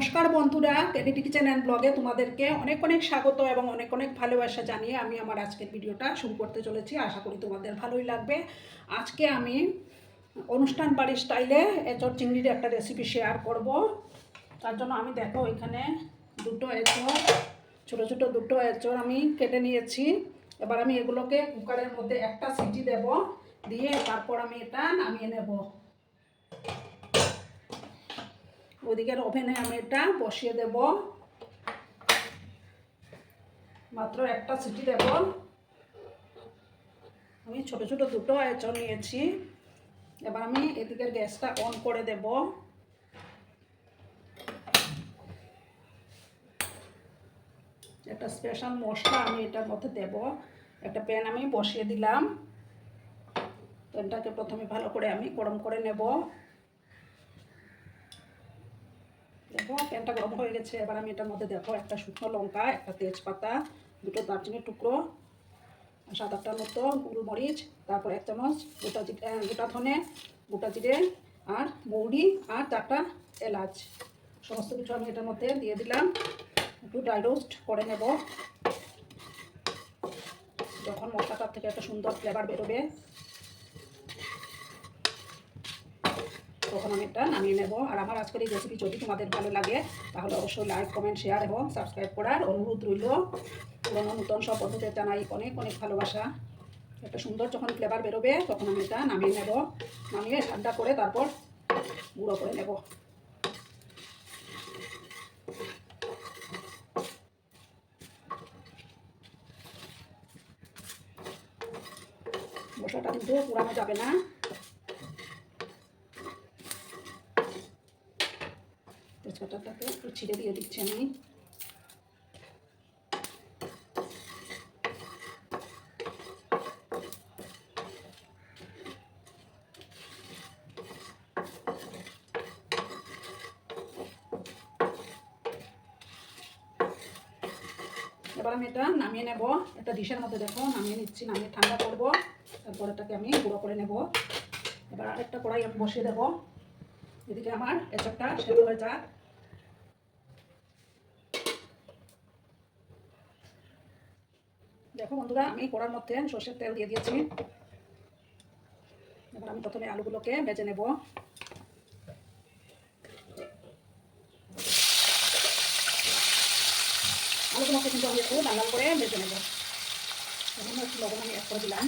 নমস্কার বন্ধুরা, credit kitchen and ব্লগে তোমাদেরকে অনেক অনেক স্বাগত এবং অনেক অনেক ভালোবাসা জানিয়ে আমি আমার আজকের ভিডিওটা শুরু করতে চলেছি। আশা করি তোমাদের ভালোই লাগবে। আজকে আমি অনুষ্ঠান বাড়ির স্টাইলে এঁচড় চিংড়ির একটা রেসিপি শেয়ার করব। তার জন্য আমি দেখো এখানে দুটো এঁচড়, ছোটো ছোটো দুটো এঁচড় আমি কেটে নিয়েছি। এবার আমি এগুলোকে কুকারের মধ্যে একটা সিটি দেব, দিয়ে তারপর আমি এটা নামিয়ে নেব। ওদিকের ওভেনে আমি এটা বসিয়ে দেব, মাত্র একটা সিটি দেব। আমি ছোট ছোট দুটো এঁচড় নিয়েছি। এবার আমি এদিকের গ্যাসটা অন করে দেব। একটা স্পেশাল মশলা আমি এটার মধ্যে দেব। একটা প্যান আমি বসিয়ে দিলাম। প্যানটাকে প্রথমে ভালো করে আমি গরম করে নেব। দেখো প্যানটা গরম হয়ে গেছে। এবার আমি এটার মধ্যে দেখো একটা শুকনো লঙ্কা, একটা তেজপাতা, দুটো দারচিনির টুকরো, 7-8টার মতো গোলমরিচ, তারপর 1 চামচ গোটা ধনে, গোটা জিরে আর মৌরি আর 4টা এলাচ, সমস্ত কিছু আমি এটার মধ্যে দিয়ে দিলাম। একটু ড্রাই রোস্ট করে নেব। যখন মশলাটার থেকে একটা সুন্দর ফ্লেভার বেরোবে তখন আমি এটা নামিয়ে নেব। আর আমার আজকের এই রেসিপি যদি তোমাদের ভালো লাগে তাহলে অবশ্যই লাইক, কমেন্ট, শেয়ার এবং সাবস্ক্রাইব করার অনুরোধ রইল। পুরনো নতুন সব বন্ধুদের জানাই অনেক অনেক ভালোবাসা। একটা সুন্দর যখন ফ্লেভার বেরোবে তখন আমি এটা নামিয়ে নেব। নামিয়ে ঠান্ডা করে তারপর গুঁড়ো করে নেব। মশলাটা কিন্তু পুরানো যাবে না। তেজপাতাটাকে একটু ছিঁড়ে দিয়ে দিচ্ছি আমি। এবার আমি এটা নামিয়ে নেব। একটা ডিশের মধ্যে দেখো নামিয়ে নিচ্ছি, নামিয়ে ঠান্ডা করবো। তারপর এটাকে আমি গুঁড়ো করে নেব। এবার আরেকটা কড়াই আমি বসিয়ে দেব। এদিকে আমার এঁচড়টা সেদ্ধ হয়ে যাক। দেখো বন্ধুরা, আমি কড়ার মধ্যে সর্ষের তেল দিয়ে দিয়েছি। এবার আমি প্রথমে আলুগুলোকে ভেজে নেব। আলুগুলোকে কিন্তু আমি একটু লাল লাল করে ভেজে নেব। এখন একটু লবণ আমি অ্যাড করে দিলাম।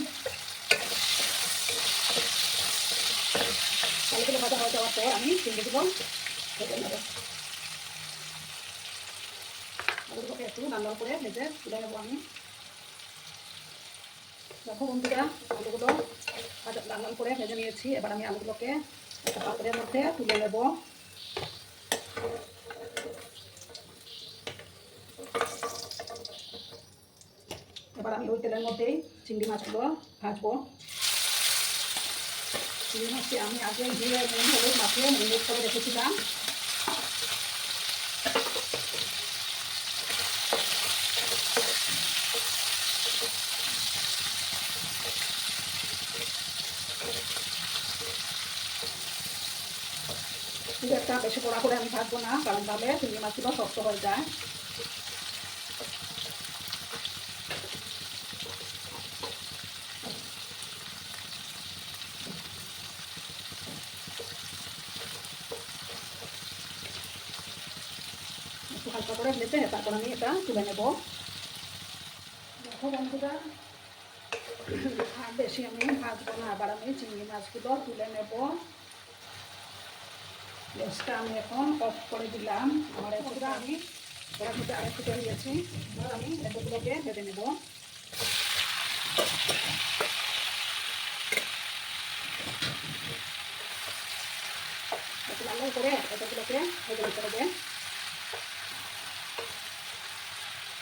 আলুগুলো ভাজা হয়ে যাওয়ার পর আমি চিংড়িগুলো ভেজে নেব। আলুগুলোকে একটু লাল লাল করে ভেজে তুলে নেবো আমি। দেখো বন্ধুরা, আলুগুলো লাল লাল করে ভেজে নিয়েছি। এবার আমি আলুগুলোকে একটা পাত্রের মধ্যে তুলে নেব। এবার আমি ওই তেলের মধ্যেই চিংড়ি মাছগুলো ভাজবো। চিংড়ি মাছটি আমি আগে জিরে নুন হলুদ মাখিয়ে ম্যারিনেট করে রেখেছিলাম। খুব একটা বেশি কড়া করে আমি ভাজবো না, কারণ তাহলে চিংড়ি মাছগুলো শক্ত হয়ে যায়। একটু হালকা করে ভেজে তারপর আমি এটা তুলে নেব। দেখো বন্ধুরা, আর বেশি আমি ভাজবো না। আবার আমি চিংড়ি মাছগুলো তুলে নেব। গ্যাসটা আমি এখন অফ করে দিলাম। আমার এগুলো আমি কড়ার মধ্যে আরেকটু তেল দিয়েছি। এবার আমি এগুলোকে ভেজে নেব। একটু লাল লাল করে এগুলোকে ভেজে নিতে হবে।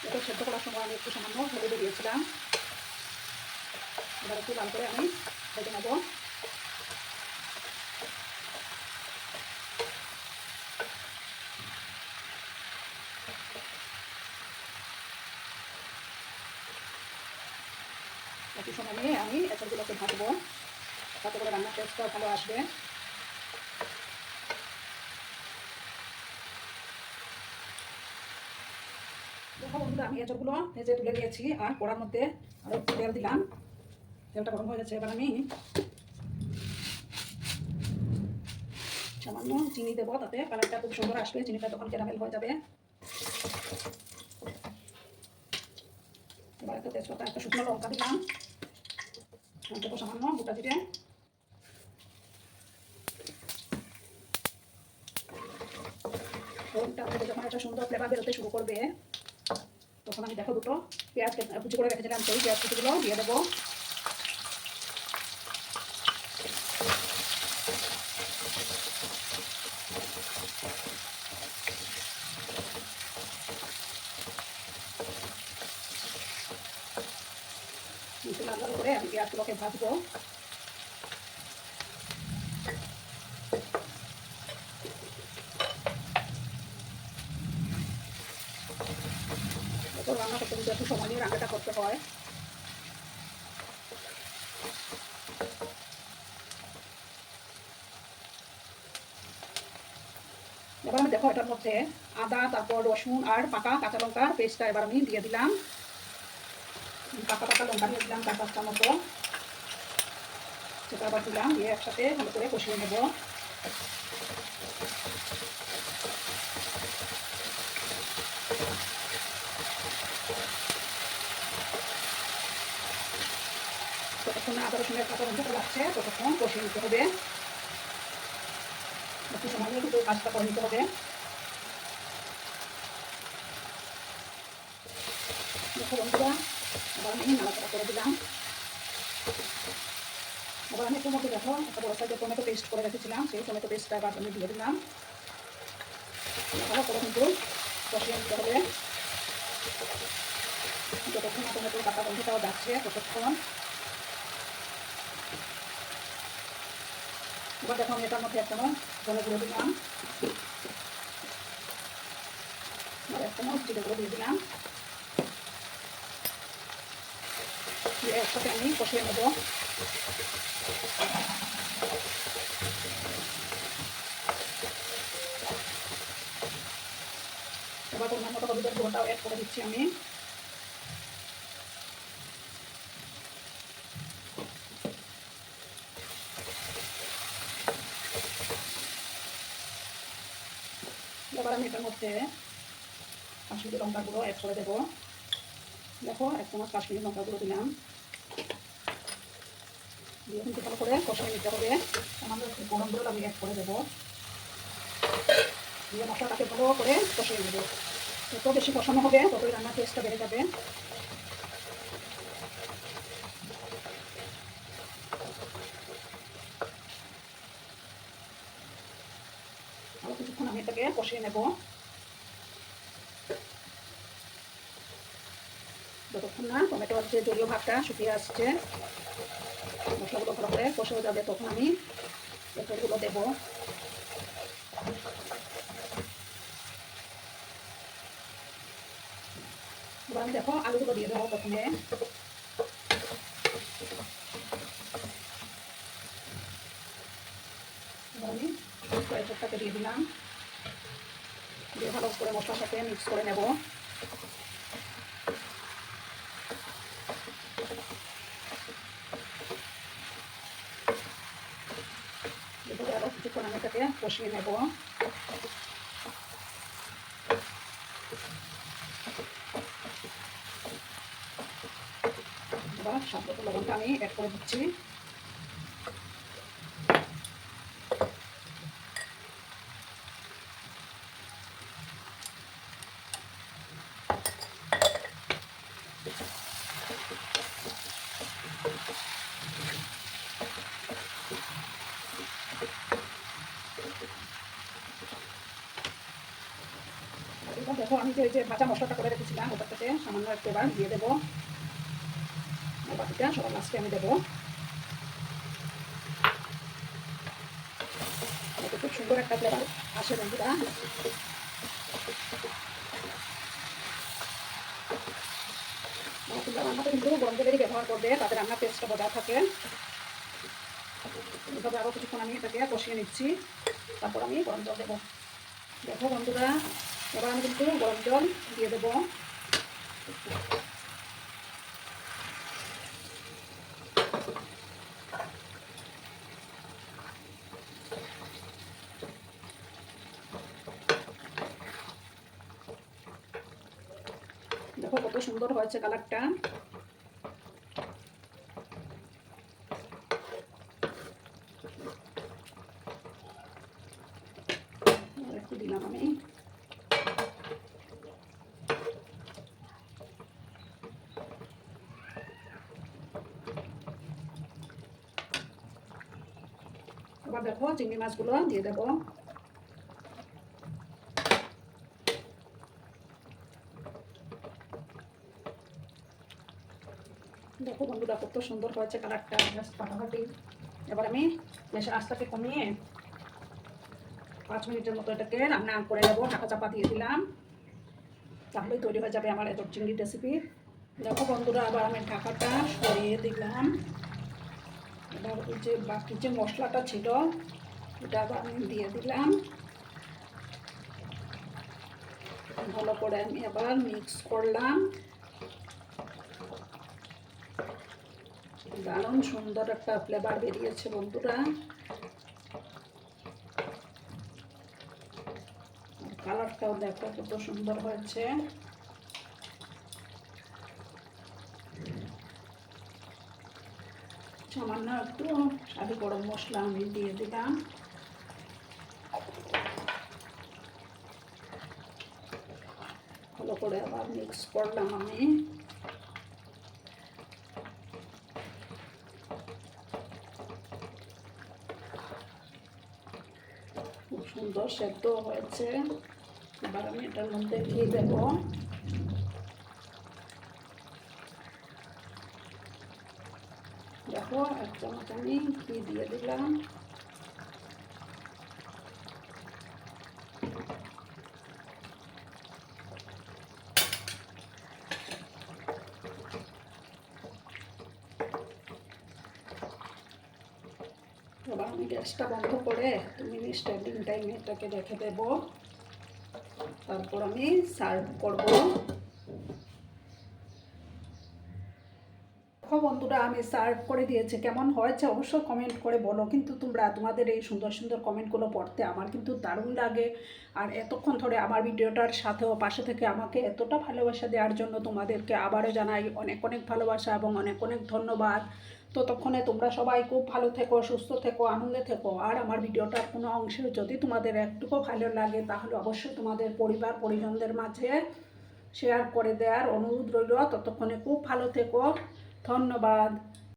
এটা সেদ্ধ করার সময় আমি একটু সামান্য হলুদ দিয়েছিলাম। এবার একটু লাল করে আমি ভেজে নেব। একটু সময় নিয়ে আমি এগুলোকে ভাজবো, তাতে করে রান্নার টেস্টটাও ভালো আসবে। বন্ধুরা আমি এঁচড়গুলো ভেজে তুলে নিয়েছি আর কড়ার মধ্যে আরও একটু তেল দিলাম। তেলটা গরম হয়ে গেছে, এবার আমি সামান্য চিনি দেবো, তাতে কালারটা খুব সুন্দর আসবে, চিনিটা তখন ক্যারামেল হয়ে যাবে। এবার একটা তেজপাতা, একটা শুকনো লঙ্কা দিলাম, দেবো সামান্য গোটা জিরে। ফোড়নটা থেকে যখন একটা সুন্দর ফ্লেভার বেরোতে শুরু করবে তখন আমি দেখো দুটো পেঁয়াজ কুচি করে রেখেছিলাম, সেই পেঁয়াজ কুচিগুলো দিয়ে দেবো। লাল লাল করে আমি পেঁয়াজগুলোকে ভাজবো। রান্না করতে কিন্তু একটু সময় নিয়ে রান্নাটা করতে হয়। এবার আমি দেখো এটার মধ্যে আদা, তারপর রসুন আর পাকা কাঁচা লঙ্কার পেস্টটা এবার আমি দিয়ে দিলাম। পাকা পাকা লঙ্কা দিয়ে দিলাম 4-5টা মতো, সেটা আবার দিলাম, দিয়ে একসাথে ভালো করে কষিয়ে নেব। ততক্ষণ আদা রসুনের কাঁচা গন্ধটা লাগছে ততক্ষণ কষিয়ে নিতে হবে। একটু সময় নিয়ে কিন্তু কাজটা করে নিতে হবে। দেখো বন্ধুরা, আবার আমি নাড়াচাড়া করে দিলাম। আবার আমি একটু মধ্যে দেখো একটা বড় সাইজের টমেটো পেস্ট করে রেখেছিলাম, সেই টমেটো পেস্টটা আবার আমি দিয়ে দিলাম। ভালো করে কিন্তু কষিয়ে নিতে হবে, যতক্ষণ টমেটোর কাঁচা গন্ধটাও যাচ্ছে ততক্ষণ। এবার দেখো আমি এটার মধ্যে একটা জলে গুঁড়ো দিলাম, আর একটা জিরে গুঁড়ো দিয়ে দিলাম, দিয়ে একসাথে আমি কষিয়ে নেব। এবার পরিমাণ মতো হলুদের গুঁড়োটাও অ্যাড করে দিচ্ছি আমি। এবার আমি এটার মধ্যে কাশ্মীরি লঙ্কা গুঁড়ো অ্যাড করে দেবো। দেখো 1 চামচ কাশ্মীরি লঙ্কা গুঁড়ো দিলাম, দিয়ে কিন্তু ভালো করে কষিয়ে নিতে হবে। সামান্য একটু গরম জল আমি অ্যাড করে দেবো, দিয়ে মশলাটাকে ভালো করে কষিয়ে নেব। যত বেশি কষানো হবে ততই রান্নার টেস্টটা বেড়ে যাবে। আরো কিছুক্ষণ আমি এটাকে কষিয়ে নেব, যতক্ষণ না টমেটোর যে জলীয় ভাবটা শুকিয়ে আসছে, মশলাগুলো ভালো করে কষে যাবে, তখন আমি এঁচড়গুলো দেবো। এবার আমি দেখো আলুগুলো দিয়ে দেবো প্রথমে। এবার আমি এঁচড়টাকে দিয়ে দিলাম, দিয়ে ভালো করে মশলার সাথে মিক্স করে নেব। আরো কিছুক্ষণ আমি এটাকে কষিয়ে নেব। এবার স্বাদ মতো লবণটা আমি অ্যাড করে দিচ্ছি। এবার দেখো আমি যে ভাজা মশলাটা করে রেখেছিলাম ওটাতে সামান্য একটু এবার দিয়ে দেবো, বাকিটা সবার লাস্টে আমি দেবো। খুব সুন্দর একটা ফ্লেভার আসে বন্ধুরা। তোমরা রান্নাতে কিন্তু গরম তেলেরই ব্যবহার করবে, তাতে রান্নার টেস্টটা বজায় থাকে। এভাবে আরও কিছুক্ষণ আমি এটাকে কষিয়ে নিচ্ছি, তারপর আমি গরম জল দেবো। দেখো বন্ধুরা, এবার আমি কিন্তু গরম জল দিয়ে দেবো। দেখো কত সুন্দর হয়েছে কালারটা। একটু দিলাম আমি। এবার দেখো চিংড়ি মাছগুলো দিয়ে দেবো। দেখো বন্ধুরা কত সুন্দর হয়েছে কালারটা, জাস্ট ফাটাফাটি। এবার আমি গ্যাসের আঁচটাকে কমিয়ে 5 মিনিটের মতো এটাকে রান্না করে নেবো। ঢাকা চাপা দিয়ে দিলাম, তাহলেই তৈরি হয়ে যাবে আমার এঁচোড় চিংড়ি রেসিপি। দেখো বন্ধুরা আবার আমি ঢাকাটা সরিয়ে দিলাম। এবার ওই যে বাকি যে মশলাটা ছিল এটা আবার আমি দিয়ে দিলাম। ভালো করে আমি আবার মিক্স করলাম। দারুণ সুন্দর একটা ফ্লেভার বেরিয়েছে বন্ধুরা। কালারটাও দেখো কত সুন্দর হয়েছে। সামান্য একটু শাহি গরম মশলা আমি দিয়ে দিলাম। ভালো করে আবার মিক্স করলাম আমি। খুব সুন্দর সেদ্ধ হয়েছে। এবার আমি এটার মধ্যে ঘি দেবো। দেখো 1 চামচ আমি ঘি দিয়ে দিলাম। এবার আমি গ্যাসটা বন্ধ করে 2 মিনিট স্ট্যান্ডিং টাইমে এটাকে রেখে দেবো। তারপর আমি সার্ভ করব। বন্ধুরা আমি সার্ভ করে দিয়েছি, কেমন হয়েছে অবশ্যই কমেন্ট করে বলো। কিন্তু তোমাদের এই সুন্দর সুন্দর কমেন্টগুলো পড়তে আমার কিন্তু দারুণ লাগে। আর এতক্ষণ ধরে আমার ভিডিওটার সাথেও পাশে থেকে আমাকে এতটা ভালোবাসা দেওয়ার জন্য তোমাদেরকে আবারও জানাই অনেক অনেক ভালোবাসা এবং অনেক অনেক ধন্যবাদ। ততক্ষণে তোমরা সবাই খুব ভালো থেকো, সুস্থ থেকো, আনন্দে থেকো। আর আমার ভিডিওটার কোনো অংশে যদি তোমাদের একটুকু ভালো লাগে তাহলে অবশ্যই তোমাদের পরিবার পরিজনদের মাঝে শেয়ার করে দেওয়ার অনুরোধ রইল। ততক্ষণে খুব ভালো থেকো, ধন্যবাদ।